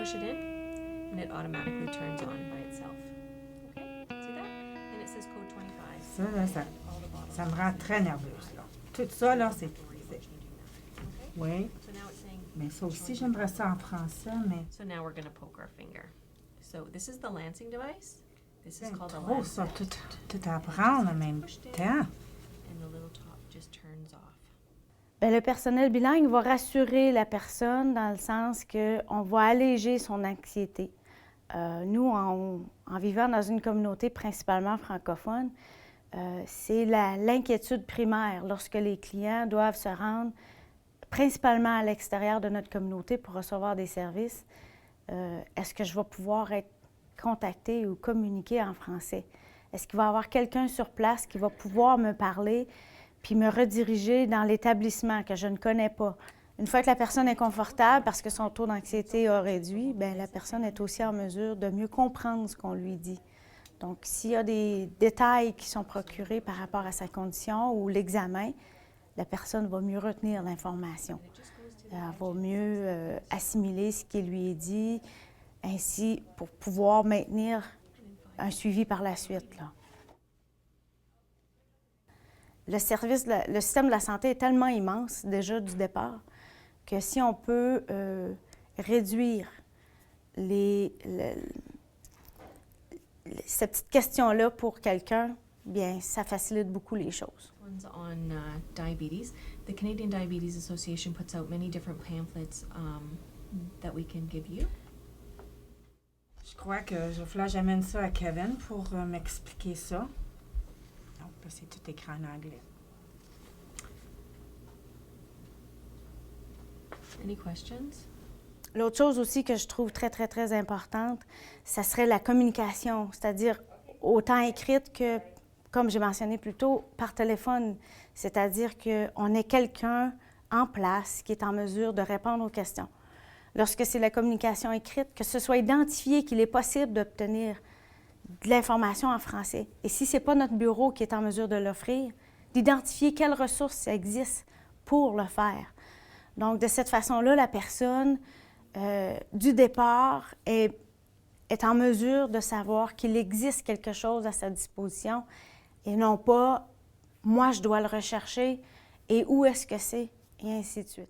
push it in, and it automatically turns on by itself. Okay, see that? And it says code 25. Ça, là, All the bottles. ça me rend très nerveuse, là. Tout ça, là, c'est... Okay. Oui, So now it's saying. mais ça aussi, j'aimerais ça en français, mais... So now we're gonna poke our finger. So this is the lancing device. This is C'est called a trop, lancet. ça, tout apprendre en même temps. And the little top just turns off. Bien, le personnel bilingue va rassurer la personne dans le sens qu'on va alléger son anxiété. Nous, en vivant dans une communauté principalement francophone, c'est l'inquiétude primaire lorsque les clients doivent se rendre principalement à l'extérieur de notre communauté pour recevoir des services. Est-ce que je vais pouvoir être contacté ou communiquer en français? Est-ce qu'il va y avoir quelqu'un sur place qui va pouvoir me parler puis me rediriger dans l'établissement que je ne connais pas? Une fois que la personne est confortable parce que son taux d'anxiété a réduit, bien, la personne est aussi en mesure de mieux comprendre ce qu'on lui dit. Donc, s'il y a des détails qui sont procurés par rapport à sa condition ou l'examen, la personne va mieux retenir l'information. Elle va mieux assimiler ce qui lui est dit, ainsi pour pouvoir maintenir un suivi par la suite, là. Le système de la santé est tellement immense déjà du départ que si on peut réduire ces petites questions-là pour quelqu'un, bien, ça facilite beaucoup les choses. One's on diabetes. The Canadian Diabetes Association puts out many different pamphlets that we can give you. Je crois que je vais j'amène ça à Kevin pour m'expliquer ça. Donc, c'est tout écrit en anglais. Any questions? L'autre chose aussi que je trouve très, très, très importante, ça serait la communication, c'est-à-dire autant écrite que, comme j'ai mentionné plus tôt, par téléphone. C'est-à-dire qu'on ait quelqu'un en place qui est en mesure de répondre aux questions. Lorsque c'est la communication écrite, que ce soit identifié qu'il est possible d'obtenir de l'information en français. Et si ce n'est pas notre bureau qui est en mesure de l'offrir, d'identifier quelles ressources existent pour le faire. Donc, de cette façon-là, la personne, du départ, est en mesure de savoir qu'il existe quelque chose à sa disposition et non pas « moi, je dois le rechercher » et « où est-ce que c'est » et ainsi de suite.